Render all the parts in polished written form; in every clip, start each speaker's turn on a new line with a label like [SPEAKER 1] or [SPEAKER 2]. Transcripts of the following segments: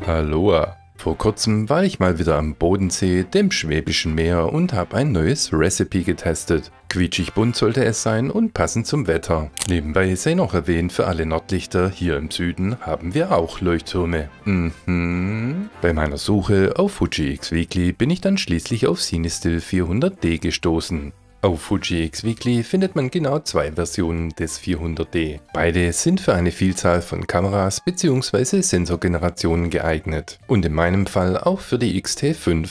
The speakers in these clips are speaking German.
[SPEAKER 1] Aloha! Vor kurzem war ich mal wieder am Bodensee, dem Schwäbischen Meer, und habe ein neues Recipe getestet. Quietschig bunt sollte es sein und passend zum Wetter. Nebenbei sei noch erwähnt, für alle Nordlichter hier im Süden haben wir auch Leuchttürme. Bei meiner Suche auf Fuji X Weekly bin ich dann schließlich auf CineStill 400D gestoßen. Auf Fuji X Weekly findet man genau zwei Versionen des 400D. Beide sind für eine Vielzahl von Kameras bzw. Sensorgenerationen geeignet und in meinem Fall auch für die X-T5.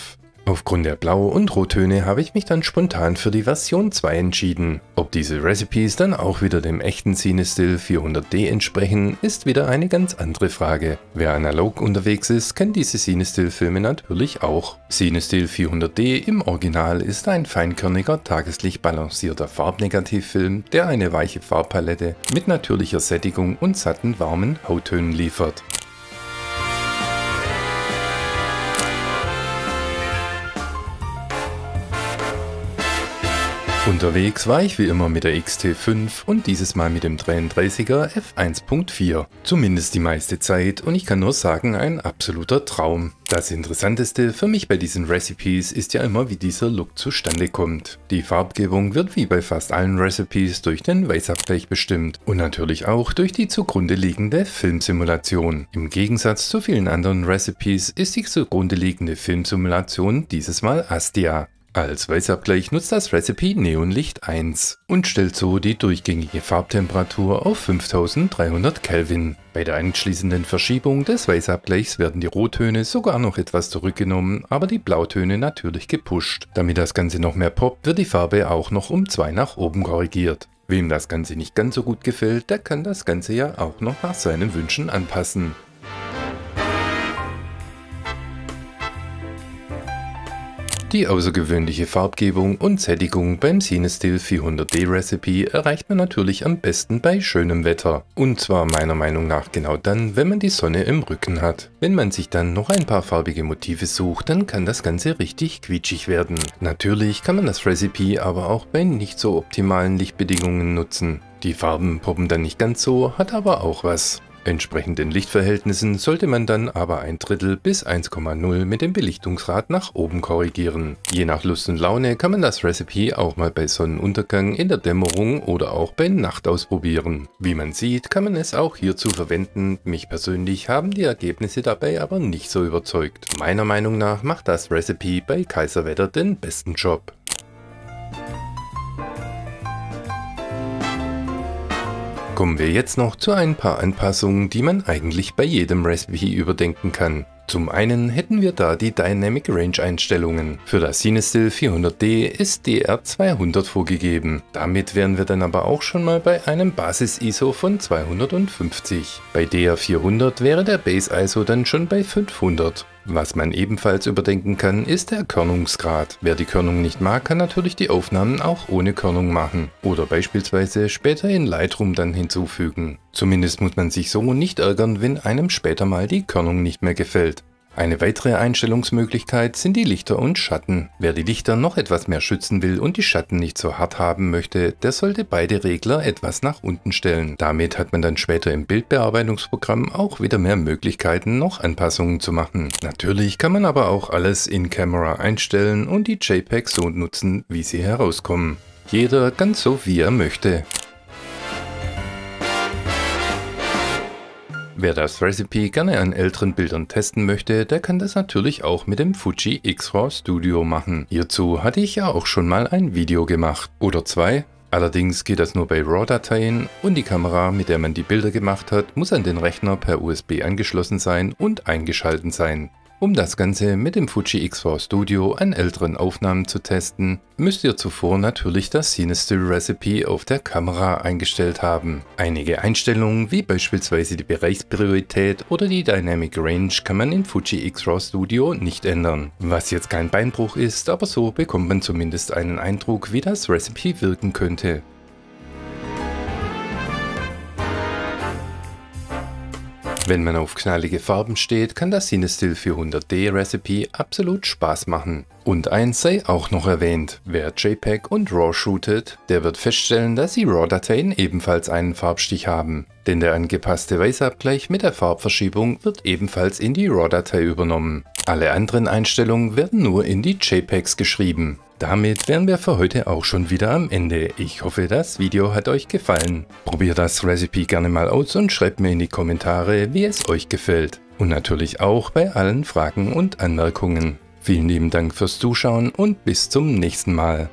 [SPEAKER 1] Aufgrund der Blau- und Rottöne habe ich mich dann spontan für die Version 2 entschieden. Ob diese Recipes dann auch wieder dem echten CineStill 400D entsprechen, ist wieder eine ganz andere Frage. Wer analog unterwegs ist, kennt diese CineStill-Filme natürlich auch. CineStill 400D im Original ist ein feinkörniger, tageslicht balancierter Farbnegativfilm, der eine weiche Farbpalette mit natürlicher Sättigung und satten, warmen Hauttönen liefert. Unterwegs war ich wie immer mit der X-T5 und dieses Mal mit dem 33er f1.4. Zumindest die meiste Zeit, und ich kann nur sagen, ein absoluter Traum. Das Interessanteste für mich bei diesen Recipes ist ja immer, wie dieser Look zustande kommt. Die Farbgebung wird wie bei fast allen Recipes durch den Weißabgleich bestimmt und natürlich auch durch die zugrunde liegende Filmsimulation. Im Gegensatz zu vielen anderen Recipes ist die zugrunde liegende Filmsimulation dieses Mal ASTIA. Als Weißabgleich nutzt das Recipe Neonlicht 1 und stellt so die durchgängige Farbtemperatur auf 5300 Kelvin. Bei der anschließenden Verschiebung des Weißabgleichs werden die Rottöne sogar noch etwas zurückgenommen, aber die Blautöne natürlich gepusht. Damit das Ganze noch mehr poppt, wird die Farbe auch noch um 2 nach oben korrigiert. Wem das Ganze nicht ganz so gut gefällt, der kann das Ganze ja auch noch nach seinen Wünschen anpassen. Die außergewöhnliche Farbgebung und Sättigung beim CineStill 400D Recipe erreicht man natürlich am besten bei schönem Wetter. Und zwar meiner Meinung nach genau dann, wenn man die Sonne im Rücken hat. Wenn man sich dann noch ein paar farbige Motive sucht, dann kann das Ganze richtig quietschig werden. Natürlich kann man das Recipe aber auch bei nicht so optimalen Lichtbedingungen nutzen. Die Farben poppen dann nicht ganz so, hat aber auch was. Entsprechend den Lichtverhältnissen sollte man dann aber 1/3 bis 1,0 mit dem Belichtungsgrad nach oben korrigieren. Je nach Lust und Laune kann man das Recipe auch mal bei Sonnenuntergang, in der Dämmerung oder auch bei Nacht ausprobieren. Wie man sieht, kann man es auch hierzu verwenden. Mich persönlich haben die Ergebnisse dabei aber nicht so überzeugt. Meiner Meinung nach macht das Recipe bei Kaiserwetter den besten Job. Kommen wir jetzt noch zu ein paar Anpassungen, die man eigentlich bei jedem Recipe überdenken kann. Zum einen hätten wir da die Dynamic Range Einstellungen. Für das CineStill 400D ist DR200 vorgegeben. Damit wären wir dann aber auch schon mal bei einem Basis-ISO von 250. Bei DR400 wäre der Base-ISO dann schon bei 500. Was man ebenfalls überdenken kann, ist der Körnungsgrad. Wer die Körnung nicht mag, kann natürlich die Aufnahmen auch ohne Körnung machen oder beispielsweise später in Lightroom dann hinzufügen. Zumindest muss man sich so nicht ärgern, wenn einem später mal die Körnung nicht mehr gefällt. Eine weitere Einstellungsmöglichkeit sind die Lichter und Schatten. Wer die Lichter noch etwas mehr schützen will und die Schatten nicht so hart haben möchte, der sollte beide Regler etwas nach unten stellen. Damit hat man dann später im Bildbearbeitungsprogramm auch wieder mehr Möglichkeiten, noch Anpassungen zu machen. Natürlich kann man aber auch alles in Camera einstellen und die JPEGs so nutzen, wie sie herauskommen. Jeder ganz so, wie er möchte. Wer das Recipe gerne an älteren Bildern testen möchte, der kann das natürlich auch mit dem Fuji X-RAW Studio machen. Hierzu hatte ich ja auch schon mal ein Video gemacht. Oder zwei. Allerdings geht das nur bei RAW-Dateien und die Kamera, mit der man die Bilder gemacht hat, muss an den Rechner per USB angeschlossen sein und eingeschalten sein. Um das Ganze mit dem Fuji X-RAW Studio an älteren Aufnahmen zu testen, müsst ihr zuvor natürlich das CineStill Recipe auf der Kamera eingestellt haben. Einige Einstellungen, wie beispielsweise die Bereichspriorität oder die Dynamic Range, kann man in Fuji X-RAW Studio nicht ändern. Was jetzt kein Beinbruch ist, aber so bekommt man zumindest einen Eindruck, wie das Recipe wirken könnte. Wenn man auf knallige Farben steht, kann das CineStill 400D Recipe absolut Spaß machen. Und eins sei auch noch erwähnt: Wer JPEG und RAW shootet, der wird feststellen, dass die RAW-Dateien ebenfalls einen Farbstich haben. Denn der angepasste Weißabgleich mit der Farbverschiebung wird ebenfalls in die RAW-Datei übernommen. Alle anderen Einstellungen werden nur in die JPEGs geschrieben. Damit wären wir für heute auch schon wieder am Ende. Ich hoffe, das Video hat euch gefallen. Probiert das Recipe gerne mal aus und schreibt mir in die Kommentare, wie es euch gefällt. Und natürlich auch bei allen Fragen und Anmerkungen. Vielen lieben Dank fürs Zuschauen und bis zum nächsten Mal.